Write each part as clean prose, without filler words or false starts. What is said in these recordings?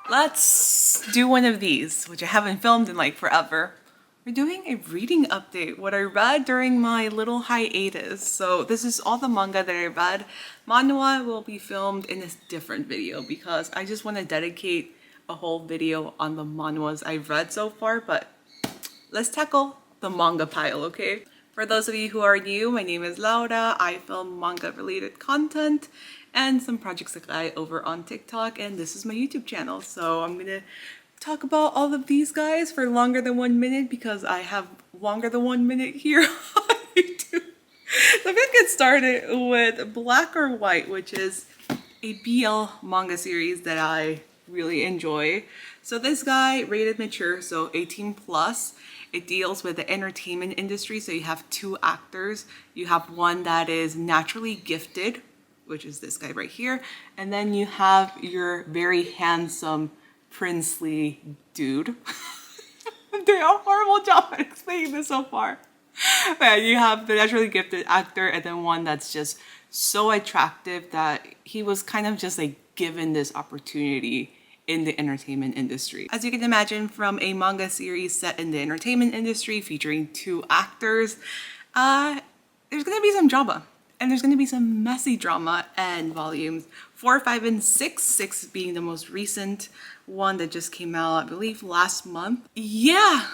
Let's do one of these, which I haven't filmed in like forever. We're doing a reading update, what I read during my little hiatus. So this is all the manga that I read. Manhwa will be filmed in a different video because I just want to dedicate a whole video on the manhwas I've read so far, but let's tackle the manga pile, okay? For those of you who are new, my name is Laura. I film manga related content and some projects that I over on TikTok, and this is my YouTube channel. So I'm gonna talk about all of these guys for longer than 1 minute because I have longer than 1 minute here on YouTube. So let's get started with Black or White, which is a BL manga series that I really enjoy. So this guy rated mature, so 18 plus. It deals with the entertainment industry. So you have two actors. You have one that is naturally gifted, which is this guy right here. And then you have your very handsome, princely dude. I'm doing a horrible job at explaining this so far. But you have the naturally gifted actor and then one that's just so attractive that he was kind of just like given this opportunity in the entertainment industry. As you can imagine from a manga series set in the entertainment industry featuring two actors, there's gonna be some drama. And there's gonna be some messy drama in volumes 4, 5, and 6. 6 being the most recent one that just came out, I believe, last month. Yeah,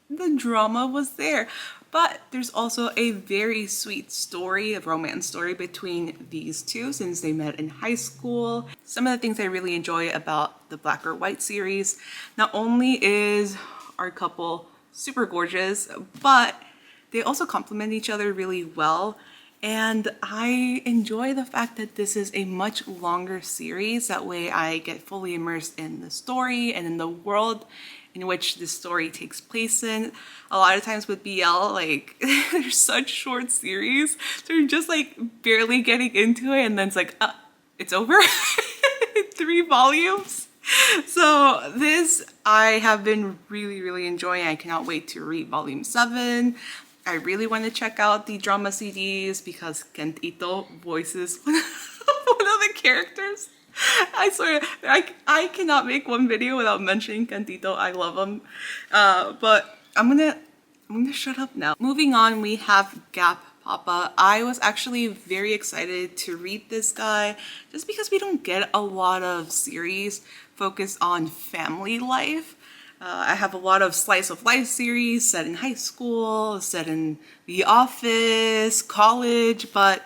the drama was there. But there's also a very sweet story, a romance story between these two since they met in high school. Some of the things I really enjoy about the Black or White series, not only is our couple super gorgeous, but they also complement each other really well. And I enjoy the fact that this is a much longer series. That way I get fully immersed in the story and in the world in which this story takes place in. A lot of times with BL, like, they're such short series. So you're just like barely getting into it and then it's like, it's over. 3 volumes. So this I have been really enjoying. I cannot wait to read volume 7. I really want to check out the drama CDs because Kent Ito voices one of the characters. I swear, I cannot make one video without mentioning Kent Ito. I love him. But I'm gonna shut up now. Moving on, we have Gap Papa. I was actually very excited to read this guy just because we don't get a lot of series focused on family life. I have a lot of slice of life series set in high school, set in the office, college, but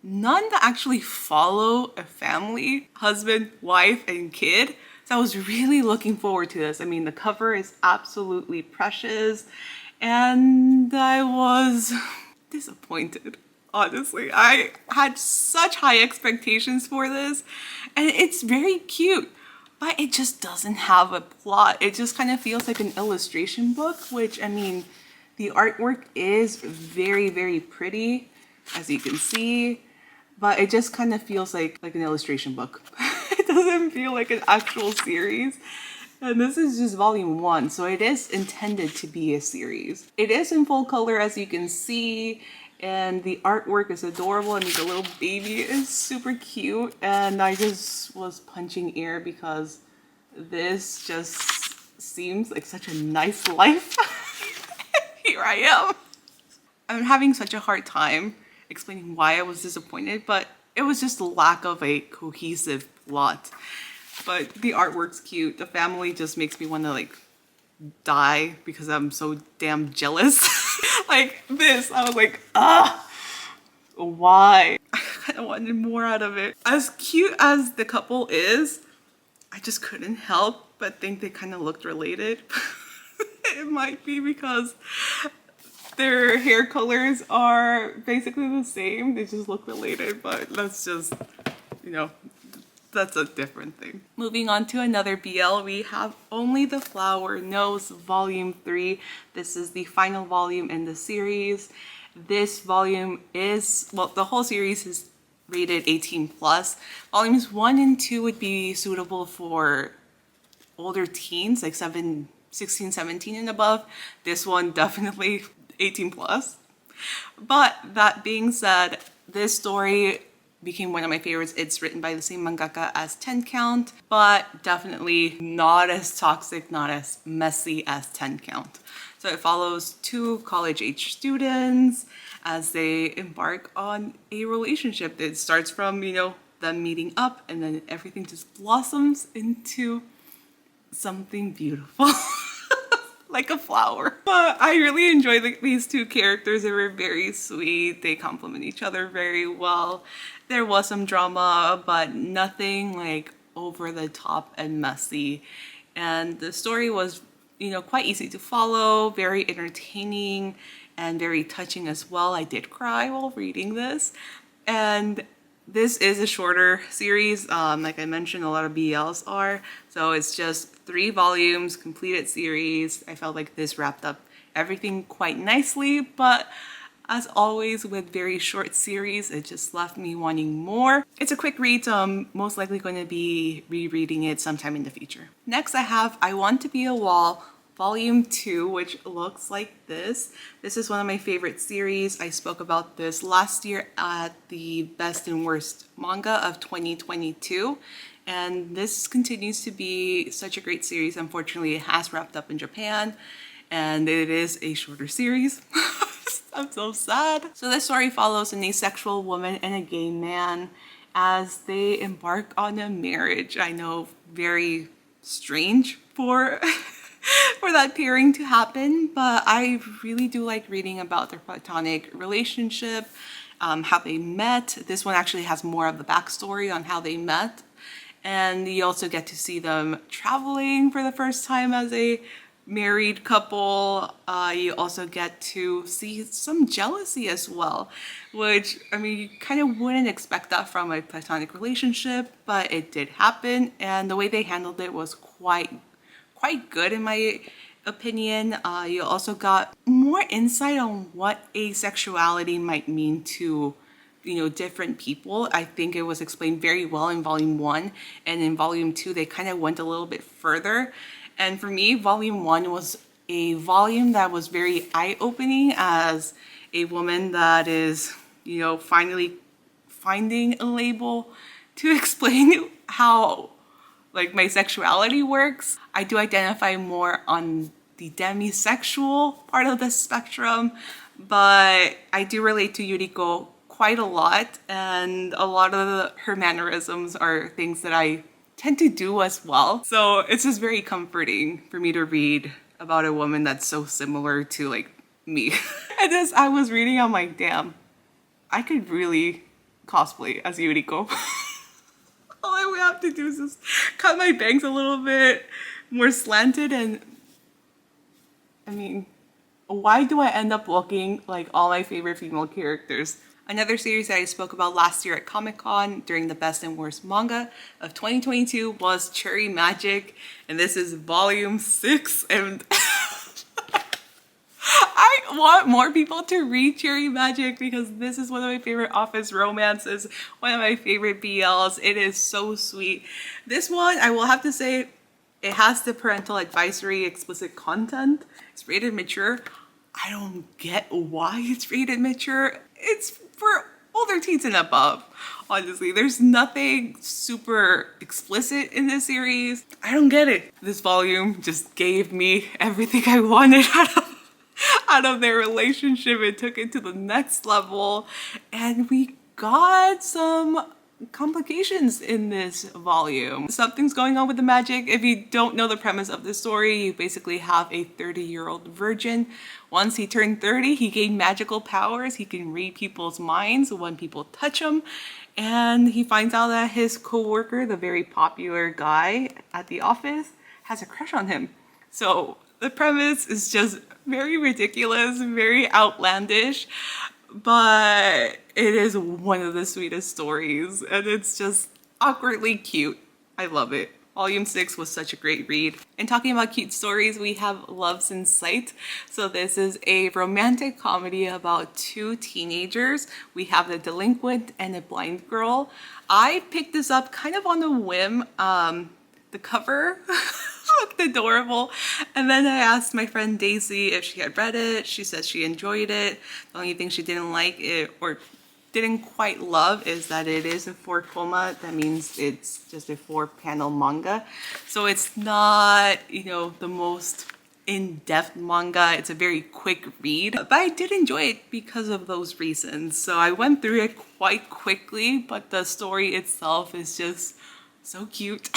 none that actually follow a family, husband, wife, and kid. So I was really looking forward to this. I mean, the cover is absolutely precious, and I was disappointed. Honestly, I had such high expectations for this, and it's very cute. But it just doesn't have a plot. It just kind of feels like an illustration book, which, I mean, the artwork is very pretty, as you can see, but it just kind of feels like an illustration book. It doesn't feel like an actual series. And this is just volume 1, so it is intended to be a series. It is in full color, as you can see, and the artwork is adorable. I mean, the little baby is super cute, and I just was punching air because this just seems like such a nice life. Here I am. I'm having such a hard time explaining why I was disappointed, but it was just the lack of a cohesive plot. But the artwork's cute. The family just makes me want to like die because I'm so damn jealous. Like this, I was like, why? I kind of wanted more out of it. As cute as the couple is, I just couldn't help but think they kind of looked related. It might be because their hair colors are basically the same. They just look related, but that's just, you know, that's a different thing. Moving on to another BL, we have Only the Flower Knows Volume 3. This is the final volume in the series. This volume is, well, the whole series is rated 18 plus. Volumes 1 and 2 would be suitable for older teens, like 16, 17 and above. This one definitely 18 plus. But that being said, this story became one of my favorites. It's written by the same mangaka as 10 Count, but definitely not as toxic, not as messy as 10 Count. So it follows two college-age students as they embark on a relationship that starts from, you know, them meeting up, and then everything just blossoms into something beautiful. Like a flower. But I really enjoyed these two characters. They were very sweet. They complement each other very well. There was some drama, but nothing like over the top and messy. And the story was, you know, quite easy to follow, very entertaining and very touching as well. I did cry while reading this. And this is a shorter series. Like I mentioned, a lot of BLs are. So it's just 3 volumes, completed series. I felt like this wrapped up everything quite nicely, but as always with very short series, it just left me wanting more. It's a quick read, so I'm most likely going to be rereading it sometime in the future. Next I have I Want to Be a Wall, Volume 2, which looks like this. This is one of my favorite series. I spoke about this last year at the Best and Worst Manga of 2022. And this continues to be such a great series. Unfortunately, it has wrapped up in Japan and it is a shorter series. I'm so sad. So this story follows an asexual woman and a gay man as they embark on a marriage. I know, very strange for for that pairing to happen, but I really do like reading about their platonic relationship, how they met. This one actually has more of the backstory on how they met, and you also get to see them traveling for the first time as a married couple. You also get to see some jealousy as well, which, I mean, you kind of wouldn't expect that from a platonic relationship, but it did happen, and the way they handled it was quite good in my opinion. You also got more insight on what asexuality might mean to, you know, different people. I think it was explained very well in volume 1, and in volume 2 they kind of went a little bit further. And for me, volume 1 was a volume that was very eye-opening as a woman that is, you know, finally finding a label to explain how like my sexuality works. I do identify more on the demisexual part of the spectrum, but I do relate to Yuriko quite a lot, and a lot of her mannerisms are things that I tend to do as well. So it's just very comforting for me to read about a woman that's so similar to like me. And as I was reading, I'm like, damn, I could really cosplay as Yuriko. All I would have to do is just cut my bangs a little bit more slanted, and I mean, why do I end up looking like all my favorite female characters? Another series that I spoke about last year at Comic-Con during the Best and Worst Manga of 2022 was Cherry Magic, and this is volume 6, and I want more people to read Cherry Magic because this is one of my favorite office romances, one of my favorite BLs. It is so sweet. This one, I will have to say, it has the parental advisory explicit content. It's rated mature. I don't get why it's rated mature. It's for older teens and above, honestly. There's nothing super explicit in this series. I don't get it. This volume just gave me everything I wanted out of their relationship. It took it to the next level, and we got some complications in this volume. Something's going on with the magic. If you don't know the premise of the story, you basically have a 30-year-old virgin. Once he turned 30, he gained magical powers. He can read people's minds when people touch him, and he finds out that his co-worker, the very popular guy at the office, has a crush on him. So the premise is just very ridiculous, very outlandish, but it is one of the sweetest stories, and it's just awkwardly cute. I love it. Volume 6 was such a great read. And talking about cute stories, we have Love's in Sight. So this is a romantic comedy about 2 teenagers. We have the delinquent and a blind girl. I picked this up kind of on a whim. The cover looked adorable, and then I asked my friend Daisy if she had read it. She said she enjoyed it. The only thing she didn't like it, or didn't quite love is that it is a 4 koma. That means it's just a 4-panel manga. So it's not, you know, the most in-depth manga. It's a very quick read, but I did enjoy it because of those reasons. So I went through it quite quickly, but the story itself is just so cute.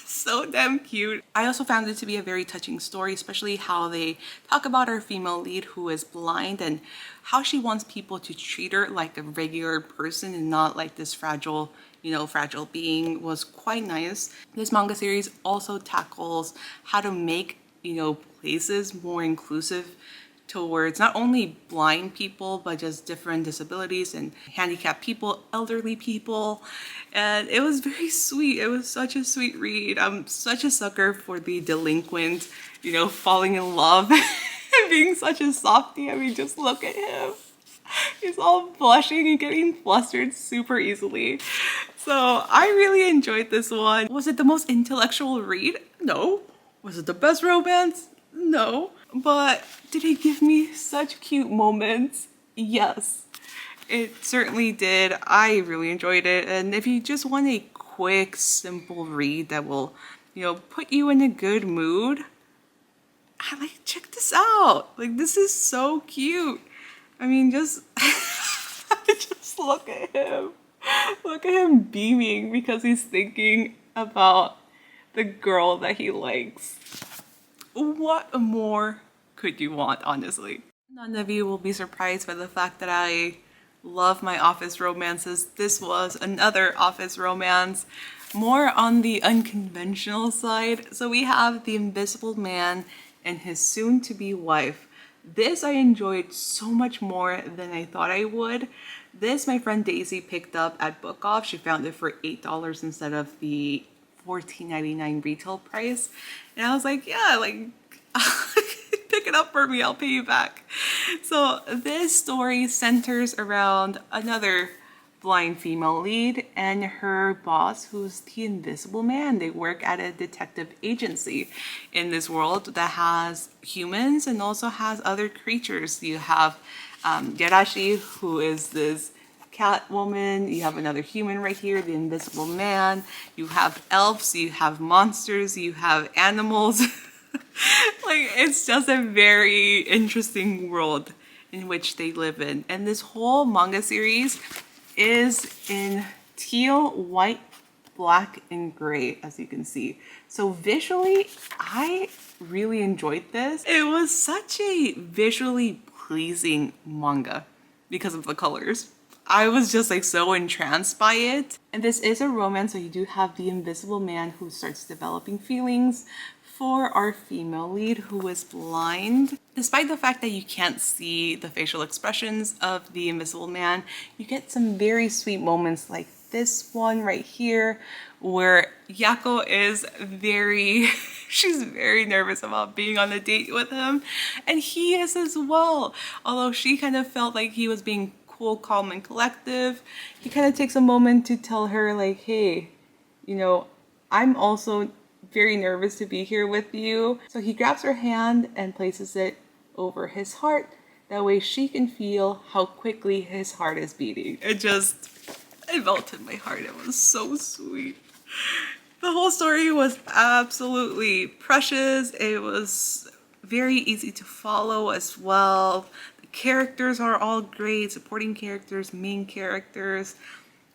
So damn cute. I also found it to be a very touching story, especially how they talk about our female lead who is blind and how she wants people to treat her like a regular person and not like this fragile, you know, fragile being. Was quite nice. This manga series also tackles how to make, you know, places more inclusive towards not only blind people but just different disabilities and handicapped people, elderly people, and it was very sweet. It was such a sweet read. I'm such a sucker for the delinquent, you know, falling in love and being such a softie. I mean, just look at him. He's all blushing and getting flustered super easily. So I really enjoyed this one. Was it the most intellectual read? No. Was it the best romance? No. But did it give me such cute moments? Yes, it certainly did. I really enjoyed it. And if you just want a quick, simple read that will, you know, put you in a good mood, I like, check this out. Like, this is so cute. I mean, just, just look at him. Look at him beaming because he's thinking about the girl that he likes. What more could you want, honestly? None of you will be surprised by the fact that I love my office romances. This was another office romance, more on the unconventional side. So we have the Invisible Man and his soon-to-be wife. This I enjoyed so much more than I thought I would. This my friend Daisy picked up at Book Off. She found it for $8 instead of the $14.99 retail price. And I was like, yeah, like, pick it up for me, I'll pay you back. So this story centers around another blind female lead and her boss, who's the Invisible Man. They work at a detective agency in this world that has humans and also has other creatures. You have Yarashi, who is this cat woman. You have another human right here, the Invisible Man. You have elves, you have monsters, you have animals. Like, it's just a very interesting world in which they live in. And this whole manga series is in teal, white, black, and gray, as you can see. So visually, I really enjoyed this. It was such a visually pleasing manga because of the colors. I was just like so entranced by it. And this is a romance, so you do have the Invisible Man who starts developing feelings for our female lead who is blind. Despite the fact that you can't see the facial expressions of the Invisible Man, you get some very sweet moments like this one right here where Yako is she's very nervous about being on a date with him, and he is as well. Although she kind of felt like he was being cool, calm, and collective, he kind of takes a moment to tell her like, hey, you know, I'm also very nervous to be here with you. So he grabs her hand and places it over his heart. That way she can feel how quickly his heart is beating. It melted my heart. It was so sweet. The whole story was absolutely precious. It was very easy to follow as well. The characters are all great, supporting characters, main characters,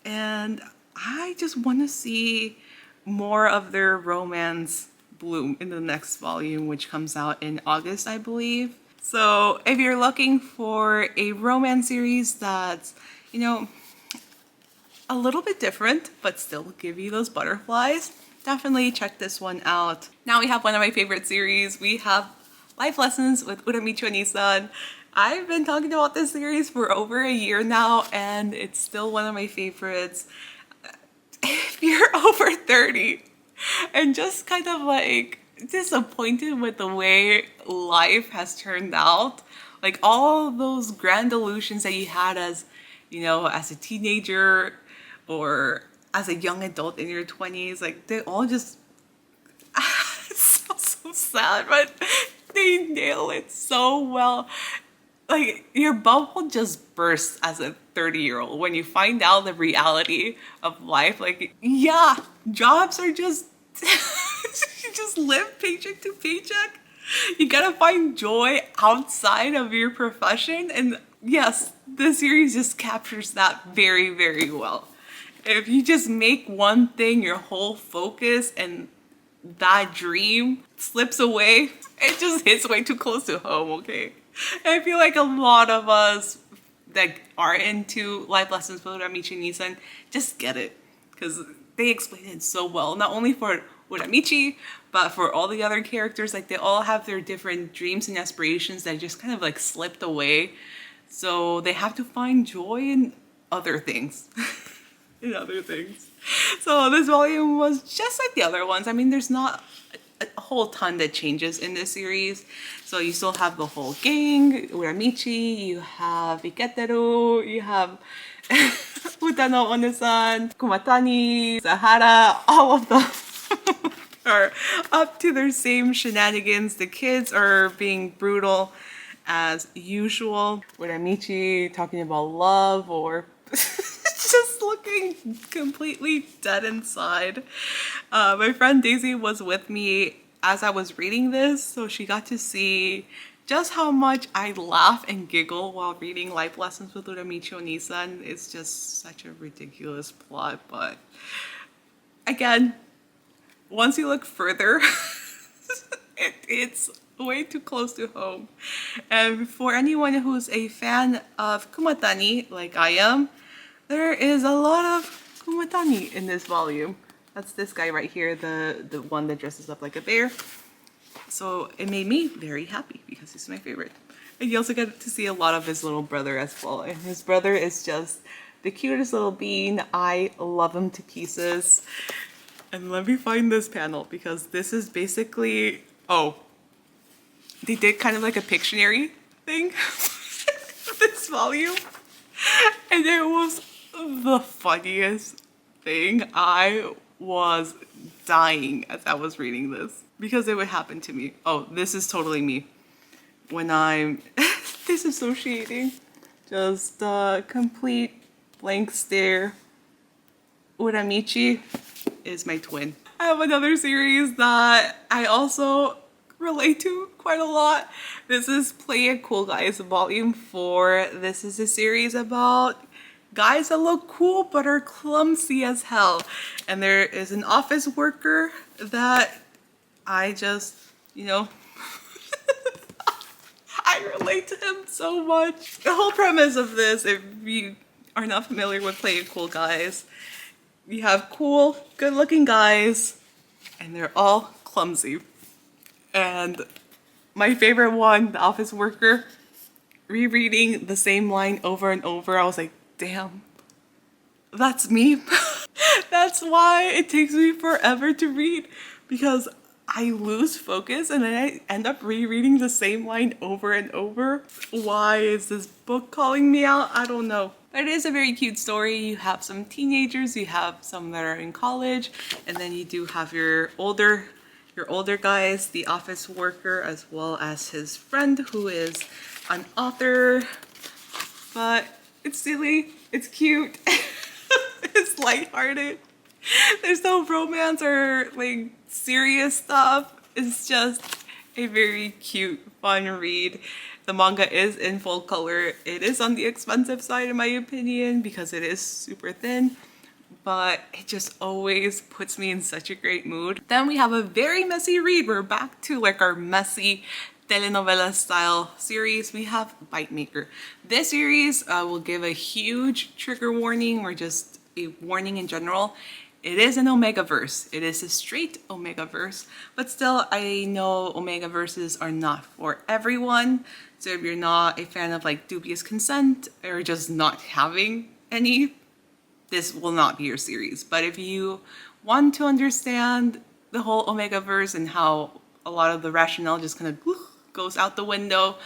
and I just want to see more of their romance bloom in the next volume, which comes out in August, I believe. So if you're looking for a romance series that's, you know, a little bit different, but still give you those butterflies, definitely check this one out. Now we have one of my favorite series. We have Life Lessons with Uramichi Oniisan. I've been talking about this series for over a year now, and it's still one of my favorites. If you're over 30 and just kind of like disappointed with the way life has turned out, like all those grand illusions that you had as, you know, as a teenager or as a young adult in your 20s, like they all just, it's so sad, but they nail it so well. Like your bubble just bursts as a 30-year-old when you find out the reality of life. Like, yeah, jobs are just, you just live paycheck to paycheck. You gotta find joy outside of your profession. And yes, the series just captures that very, very well. If you just make one thing your whole focus and that dream slips away, it just hits way too close to home, okay? And I feel like a lot of us that are into life lessons with Uramichi and Oniisan just get it, because they explain it so well, not only for Uramichi, but for all the other characters. Like, they all have their different dreams and aspirations that just kind of like slipped away. So they have to find joy in other things. In other things. So this volume was just like the other ones. I mean, there's not a whole ton that changes in this series. So you still have the whole gang, Uramichi, you have Iketeru, you have Uta no Oniisan, Kumatani, Sahara, all of them are up to their same shenanigans. The kids are being brutal as usual. Uramichi talking about love, or just looking completely dead inside. My friend Daisy was with me as I was reading this, so she got to see just how much I laugh and giggle while reading Life Lessons with Uramichi Oniisan. It's just such a ridiculous plot, but again, once you look further, it's way too close to home. And for anyone who's a fan of Kumatani, like I am, there is a lot of Kumatani in this volume. That's this guy right here, the one that dresses up like a bear. So it made me very happy because he's my favorite. And you also get to see a lot of his little brother as well. And his brother is just the cutest little bean. I love him to pieces. And let me find this panel, because this is basically, oh, they did kind of like a Pictionary thing this volume. And it was the funniest thing. I was dying as I was reading this because it would happen to me. Oh, this is totally me. When I'm disassociating, just complete blank stare. Uramichi is my twin. I have another series that I also relate to quite a lot. This is Play It Cool Guys Volume 4. This is a series about guys that look cool but are clumsy as hell. And there is an office worker that I just, you know, I relate to him so much. The whole premise of this, if you are not familiar with Play It Cool Guys, you have cool, good-looking guys, and they're all clumsy. And my favorite one, the office worker, rereading the same line over and over, I was like, damn, that's me. That's why it takes me forever to read, because I lose focus and then I end up rereading the same line over and over. Why is this book calling me out? I don't know. But it is a very cute story. You have some teenagers, you have some that are in college, and then you do have your older guys, the office worker, as well as his friend who is an author. But it's silly, it's cute, it's lighthearted. There's no romance or like serious stuff. It's just a very cute, fun read. The manga is in full color. It is on the expensive side in my opinion because it is super thin, but it just always puts me in such a great mood. Then we have a very messy read. We're back to like our messy telenovela style series. We have Bite Maker. This series will give a huge trigger warning, or just a warning in general. It is an Omega verse. It is a straight Omega verse, but still I know Omega verses are not for everyone. So if you're not a fan of like dubious consent or just not having any, this will not be your series. But if you want to understand the whole Omega verse and how a lot of the rationale just kind of goes out the window,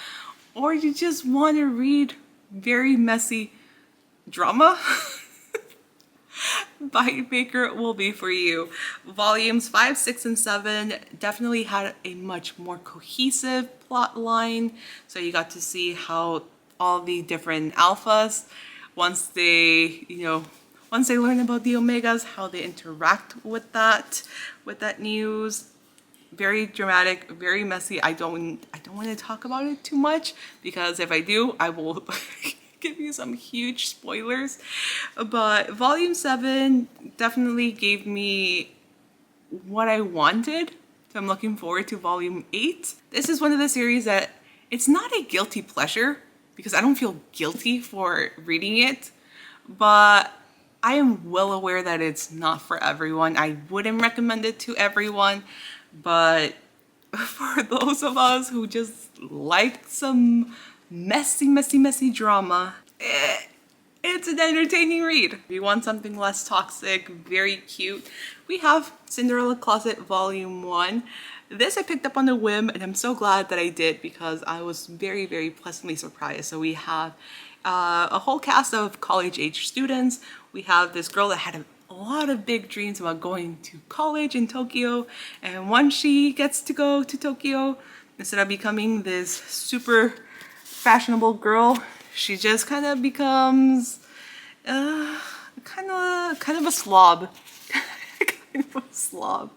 or you just want to read very messy drama, Bite Maker will be for you. Volumes 5, 6, and 7 definitely had a much more cohesive plot line. So you got to see how all the different alphas once they, once they learn about the Omegas, how they interact with that news. Very dramatic, very messy. I don't want to talk about it too much because if I do, I will give you some huge spoilers. But volume 7 definitely gave me what I wanted. So I'm looking forward to volume 8. This is one of the series that it's not a guilty pleasure because I don't feel guilty for reading it, but I am well aware that it's not for everyone. I wouldn't recommend it to everyone. But for those of us who just like some messy drama, it's an entertaining read. If you want something less toxic, very cute, we have Cinderella Closet Volume 1. This I picked up on a whim, and I'm so glad that I did because I was very, very pleasantly surprised. So we have a whole cast of college-age students. We have this girl that had a lot of big dreams about going to college in Tokyo, and once she gets to go to Tokyo, instead of becoming this super fashionable girl, she just kind of becomes kind of a slob. Kind of a slob,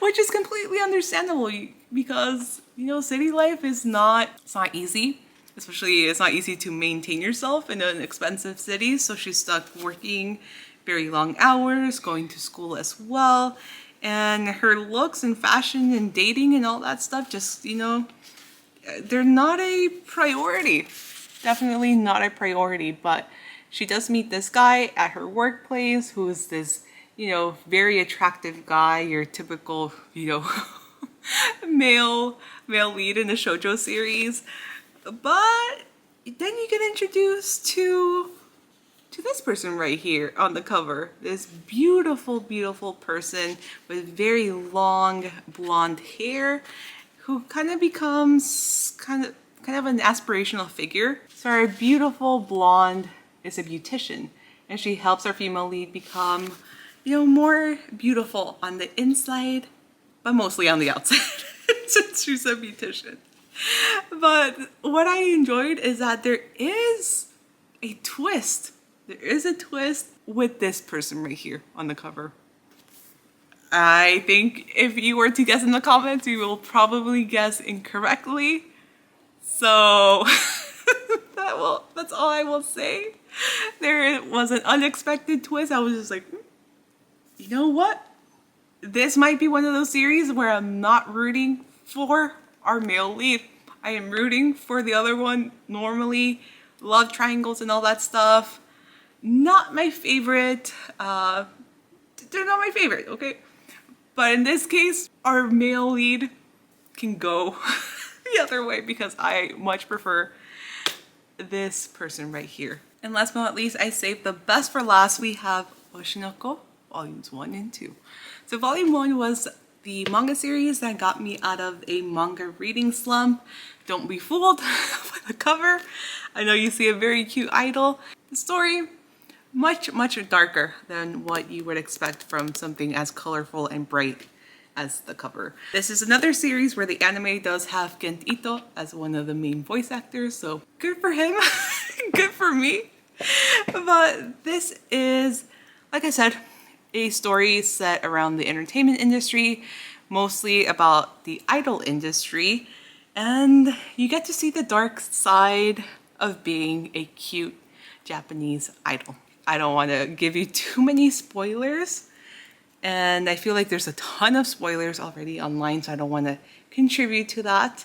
which is completely understandable because city life is not easy. Especially it's not easy to maintain yourself in an expensive city, so she's stuck working very long hours, going to school as well, and her looks and fashion and dating and all that stuff just, they're not a priority. Definitely not a priority, but she does meet this guy at her workplace who is this, very attractive guy, your typical, male lead in a shoujo series. But then you get introduced to this person right here on the cover. This beautiful, beautiful person with very long blonde hair who kind of becomes kind of an aspirational figure. So our beautiful blonde is a beautician, and she helps our female lead become, more beautiful on the inside, but mostly on the outside since she's a beautician. But what I enjoyed is that there is a twist. There is a twist with this person right here on the cover. I think if you were to guess in the comments, you will probably guess incorrectly. So that's all I will say. There was an unexpected twist. I was just like, you know what? This might be one of those series where I'm not rooting for our male lead. I am rooting for the other one normally. Love triangles and all that stuff. Not my favorite. They're not my favorite, okay? But in this case, our male lead can go the other way because I much prefer this person right here. And last but not least, I saved the best for last. We have Oshi No Ko, volumes 1 and 2. So volume 1 was the manga series that got me out of a manga reading slump. Don't be fooled by the cover. I know you see a very cute idol. The story, much darker than what you would expect from something as colorful and bright as the cover. This is another series where the anime does have Kent Ito as one of the main voice actors, so good for him, good for me. But this is, like I said, a story set around the entertainment industry, mostly about the idol industry, and you get to see the dark side of being a cute Japanese idol. I don't want to give you too many spoilers, and I feel like there's a ton of spoilers already online, so I don't want to contribute to that.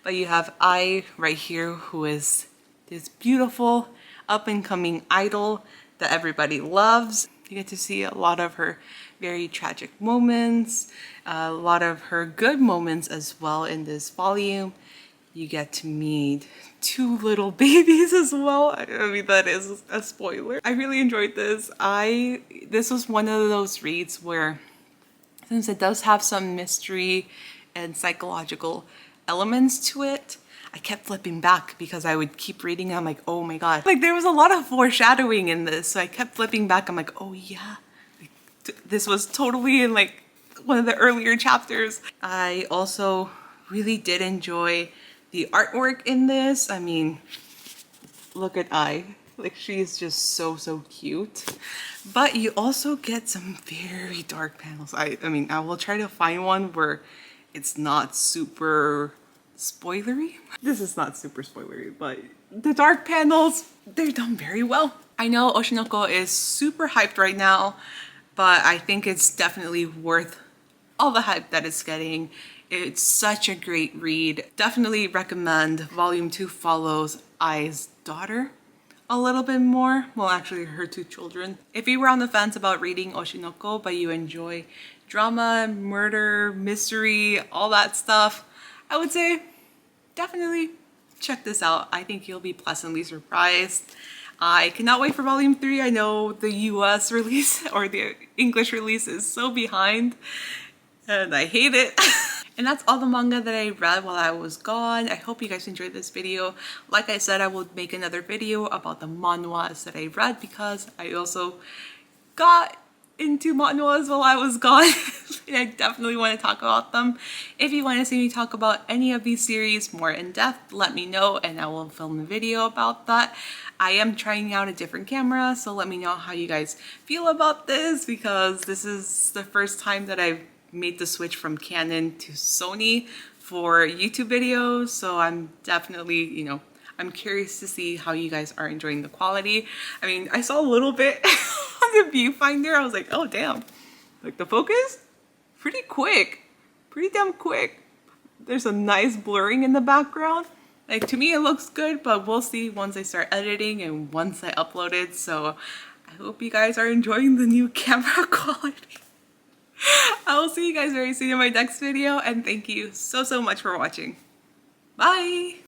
But you have Ai right here, who is this beautiful up-and-coming idol that everybody loves. You get to see a lot of her very tragic moments, a lot of her good moments as well in this volume. You get to meet 2 little babies as well. I mean, that is a spoiler. I really enjoyed this. This was one of those reads where, since it does have some mystery and psychological elements to it, I kept flipping back because I would keep reading and I'm like, oh my god. Like, there was a lot of foreshadowing in this, so I kept flipping back. I'm like, oh yeah. Like, this was totally in like one of the earlier chapters. I also really did enjoy the artwork in this. I mean, look at Ai. Like, she is just so cute. But you also get some very dark panels. I mean, I will try to find one where it's not super spoilery. This is not super spoilery, but the dark panels, they're done very well. I know Oshi No Ko is super hyped right now, but I think it's definitely worth all the hype that it's getting. It's such a great read. Definitely recommend Volume 2 follows Ai's daughter a little bit more. Well, actually her two children. If you were on the fence about reading Oshi No Ko, but you enjoy drama, murder, mystery, all that stuff, I would say definitely check this out. I think you'll be pleasantly surprised. I cannot wait for Volume 3. I know the US release or the English release is so behind and I hate it. And that's all the manga that I read while I was gone. I hope you guys enjoyed this video. Like I said, I will make another video about the manhwas that I read because I also got into manhwas while I was gone. And I definitely want to talk about them. If you want to see me talk about any of these series more in depth, let me know and I will film a video about that. I am trying out a different camera, so let me know how you guys feel about this because this is the first time that I've made the switch from Canon to Sony for YouTube videos. So I'm definitely, you know, I'm curious to see how you guys are enjoying the quality. I mean, I saw a little bit on the viewfinder. I was like, oh damn, like the focus, pretty quick, pretty damn quick. There's a nice blurring in the background. Like, to me it looks good, but we'll see once I start editing and once I upload it. So I hope you guys are enjoying the new camera quality. I will see you guys very soon in my next video, and thank you so much for watching. Bye!